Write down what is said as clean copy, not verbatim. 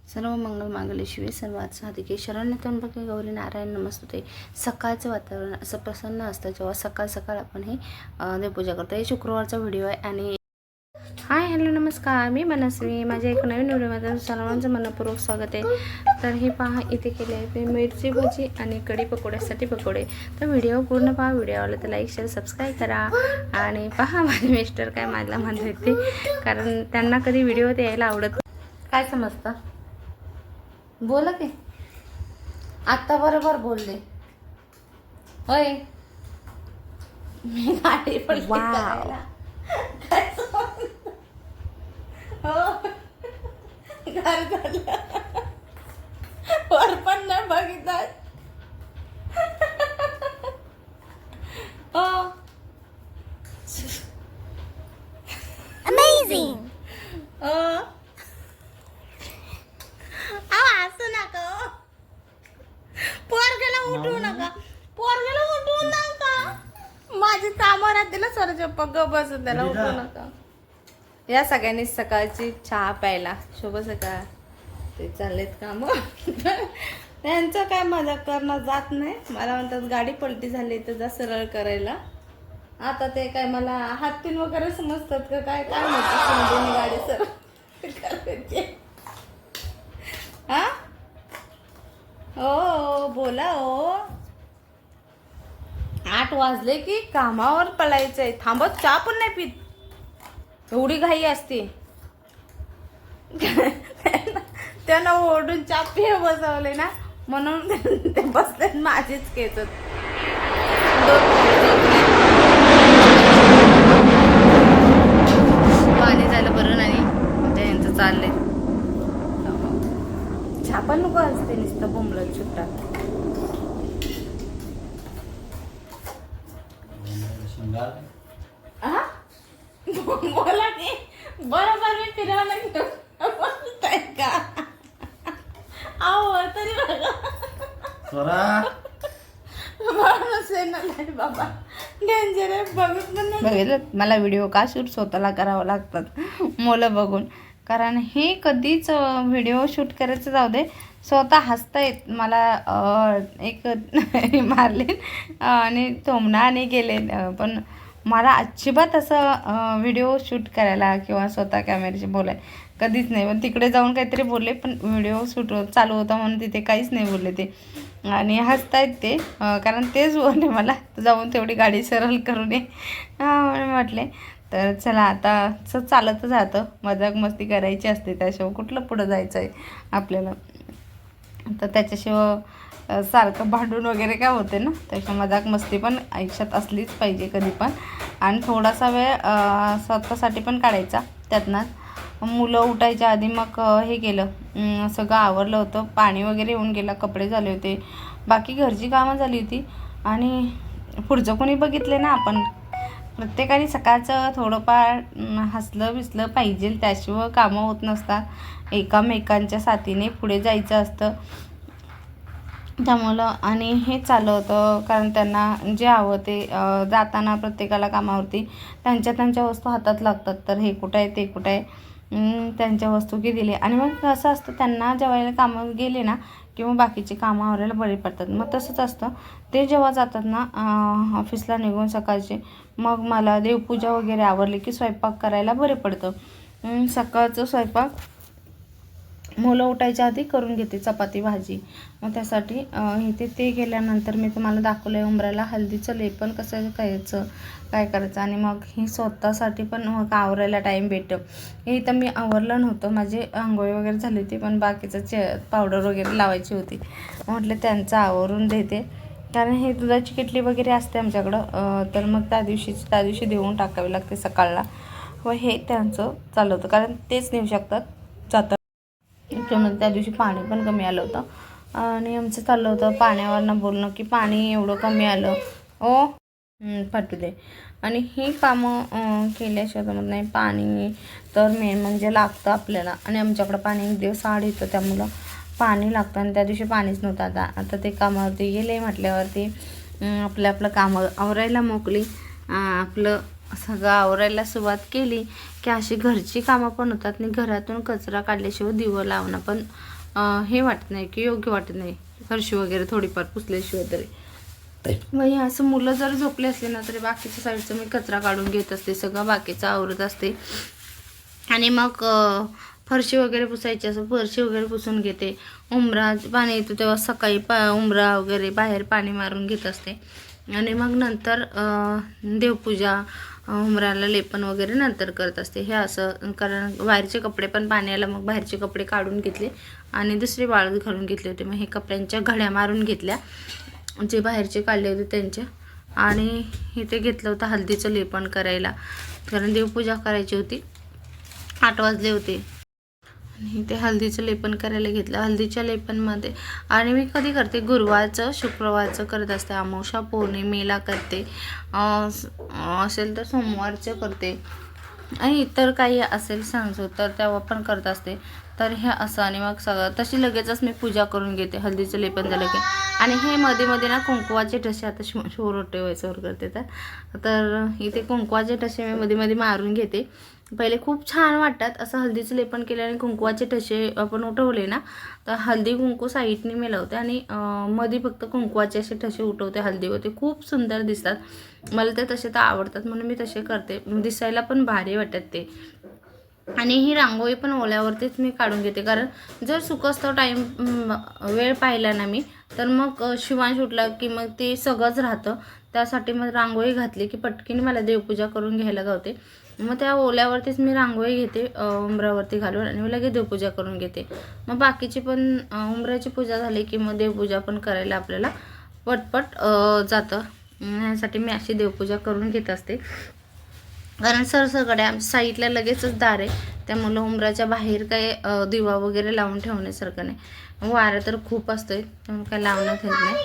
सर्व मंगल मांगल्ये शिवे सर्वार्थ साधिके शरण्य त्र्यंबके गौरी नारायण नमस्तुते। सकाळचं वातावरण असं प्रसन्न असतं जेव्हा सकाळ सकाळ आपण हे देवपूजा करतो। हे शुक्रवारचा व्हिडिओ आहे आणि हाय हॅलो नमस्कार, मी मनस्वी, माझ्या एक नवीन व्हिडिओमध्ये सर्वांचं मनपूर्वक स्वागत आहे। तर हे पहा इथे केले आहे मिरची भजी आणि कढी पकोड्यासाठी पकोडे। तर व्हिडिओ पूर्ण पहा, व्हिडिओ आवडला तर लाईक शेअर सबस्क्राईब करा आणि पहा माझे मिस्टर काय मला म्हणत होते, कारण त्यांना कधी व्हिडिओ द्यायला आवडत काय समजतं। बोला की आता बरोबर बोलले होय, मी गाडी पडली करायला काय हो घर झालं वर पण नाही बघितलं हो Amazing! असं नका पोरगेला उठवू नका, पोरगेला उठवू नका, माझी कामं राहते ना सर चप्पा ग बस, त्याला उठवू नका। या सगळ्यांनी सकाळची चहा प्यायला शुभ सकाळ। ते चाललेत काम त्यांचं काय मजाक करणं जात नाही, मला म्हणतात गाडी पलटी झाली तर जा सरळ करायला। आता ते काय मला हातीन वगैरे समजतात का काय काय म्हणतात गाडी सरळ करायची। हा हो बोला हो, 8 वाजले की कामावर पळायचंय, थांबत चहा पण नाही पीत, एवढी घाई असते। त्यांना ओढून चहा पिय बसवले ना, म्हणून ते बसले माझीच घेतात। पाणी झालं बरं नाही त्यांचं चाललंय, चहा पण नको असते नुसतं बोंबलत सुट्टा। बोला की बरोबर मी फिरवलं बोलताय का आहो तरी बघा नाही बाबा, डेंजर आहे बघितलं मला व्हिडिओ का शूट स्वतःला करावं लागतात मुलं बघून, कारण हे कधीच व्हिडिओ शूट करायचं जाऊ दे स्वतः हसता येत मला एक मारले आणि थोमणाने गेले, पण मला अजिबात असं व्हिडिओ शूट करायला किंवा स्वतः कॅमेऱ्याशी बोलाय कधीच नाही। पण तिकडे जाऊन काहीतरी बोलले, पण व्हिडिओ शूट चालू होता म्हणून तिथे काहीच नाही बोलले ते, आणि हसतायत ते, कारण तेच बोलले मला जाऊन तेवढी गाडी सरळ करून ये म्हणून म्हटले। तर चला आता चालत जातं, मजाक मस्ती करायची असते, त्याशिवाय कुठलं पुढं जायचं आहे आपल्याला, तर त्याच्याशिवाय सारखं भांडून वगैरे काय होते ना, त्याच्या मजाक मस्ती पण आयुष्यात असलीच पाहिजे कधी पण, आणि थोडासा वेळ स्वतःसाठी पण काढायचा त्यातनं। मुलं उठायच्या आधी मग हे केलं, सगळं आवरलं होतं, पाणी वगैरे येऊन गेलं, कपडे झाले होते, बाकी घरची कामं झाली होती, आणि पुढचं कोणी बघितले ना, आपण प्रत्येकाने सकाळचं थोडंफार हसलं बिसलं पाहिजे, त्याशिवाय कामं होत नसतात, एकामेकांच्या साथीने पुढे जायचं असतं त्यामुळं। आणि हे चाललं होतं, कारण त्यांना जे हवं ते जाताना प्रत्येकाला कामावरती त्यांच्या वस्तू हातात लागतात, तर हे कुठं आहे ते कुठं आहे त्यांच्या वस्तू की दिले, आणि मग कसं असतं त्यांना जेव्हा कामं गेले ना किंवा बाकीचे कामं आवरायला बरे पडतात, मग तसंच असतं ते जेव्हा जातात ना ऑफिसला निघून सकाळचे, मग मला देवपूजा वगैरे आवरली की स्वयंपाक करायला बरे पडतं। सकाळचं स्वयंपाक मुलं उठायच्या आधी करून घेते, चपाती भाजी, मग त्यासाठी इथे ते केल्यानंतर मी तुम्हाला दाखवलं आहे उंबराला हळदीचं लेपन कसं करायचं काय करायचं, आणि मग ही स्वतःसाठी पण मग आवरायला टाईम भेटतं। हे इथं मी आवरलं नव्हतं, माझी आंघोळी वगैरे झाली होती, पण बाकीचं पावडर वगैरे लावायची होती, म्हटलं त्यांचं आवरून देते, कारण हे दुधाची किटली वगैरे असते आमच्याकडं, तर मग त्या दिवशी देऊन टाकावी लागते सकाळला, व हे त्यांचं चाललं होतं, कारण तेच नेऊ शकतात जातात। त्यामध्ये त्या दिवशी पाणी पण कमी आलं होतं, आणि आमचं चाललं होतं पाण्यावरनं बोलणं की पाणी एवढं कमी आलं ओ फाटू दे, आणि ही कामं केल्याशिवाय जमत नाही, पाणी तर मेन म्हणजे लागतं आपल्याला, आणि आमच्याकडं पाणी एक दिवस आड येतं त्यामुळं पाणी लागतं, आणि त्या दिवशी पाणीच नव्हतं। आता ते कामावरती गेले म्हटल्यावरती आपलं कामं आवरायला मोकली, आपलं सगळं आवरायला सुरुवात केली की अशी घरची कामं पण होतात, आणि घरातून कचरा काढल्याशिवाय दिवं लावणं पण हे वाटत नाही की योग्य वाटत नाही फरशी वगैरे थोडीफार पुसल्याशिवाय तरी. मग हे असं मुलं जर झोपले असले ना तरी बाकीच्या साईडचं मी कचरा काढून घेत असते, सगळं बाकीचं आवरत असते. आणि मग फरशी वगैरे पुसायची असं फरशी वगैरे पुसून घेते. उंबरा पाणी येतो तेव्हा सकाळी उंबरा वगैरे बाहेर पाणी मारून घेत असते. आणि मग नंतर देवपूजा, उंबराला लेपन वगैरे नंतर करत असते. हे असं कारण बाहेरचे कपडे पण पाण्याला, मग बाहेरचे कपडे काढून घेतले आणि दुसरे वाळत घालून घेतले होते. मग हे कपड्यांच्या घड्या मारून घेतल्या जे बाहेरचे काढले होते त्यांच्या. आणि इथे घेतलं होतं हळदीचं लेपन करायला, कारण देवपूजा करायची होती. 8 वाजले होते आणि ते हळदीचं लेपन करायला घेतलं. हळदीच्या लेपनमध्ये आणि मी कधी करते, गुरुवारचं शुक्रवारचं करत असते, अमावस्या पौर्णिमेला करते, असेल तर सोमवारचं करते आणि इतर काही असेल सांगतो तर तेव्हा पण करत असते. तर हे असं. आणि मग सगळं तशी लगेचच मी पूजा करून घेते हळदीचं लेपन झालं की. आणि हे मध्ये मध्ये ना कुंकवाचे ठसे, आता शोर ठेवायचं करते तर इथे कुंकवाचे ठसे मी मध्ये मध्ये मारून घेते. पहिले खूप छान वाटतात असं हळदीचं लेपन केल्याने. कुंकवाचे ठसे आपण उठवले ना तर हळदी कुंकू साईडने मी लावते आणि मध्ये फक्त कुंकवाचे असे ठसे उठवते हळदीवरती. खूप सुंदर दिसतात, मला ते तसे तर आवडतात म्हणून मी तसे करते, दिसायला पण भारी वाटतात ते. आणि ही रांगोळी पण ओल्यावरतीच मी काढून घेते, कारण जर सुकसतो वेळ पाहिला ना मी तर मग शिवांश उठला की मग ते सगळंच राहतं. त्यासाठी मग रांगोळी घातली की पटकीने मला देवपूजा करून घ्यायला गावते. मग त्या ओल्यावरतीच मी रांगोळी घेते उंबरावरती घालून आणि लगेच देवपूजा करून घेते. मग बाकीची पण उंबराची पूजा झाली की मग देवपूजा पण करायला आपल्याला पटपट जातं. यासाठी मी अशी देवपूजा करून घेत असते, कारण सरसकट आमच्या साईडला लगेचच दार आहे, त्यामुळं उंबराच्या बाहेर काय दिवा वगैरे लावून ठेवण्यासारखं नाही. वारं तर खूप असतंय त्यामुळे काय लावण्यात येत नाही.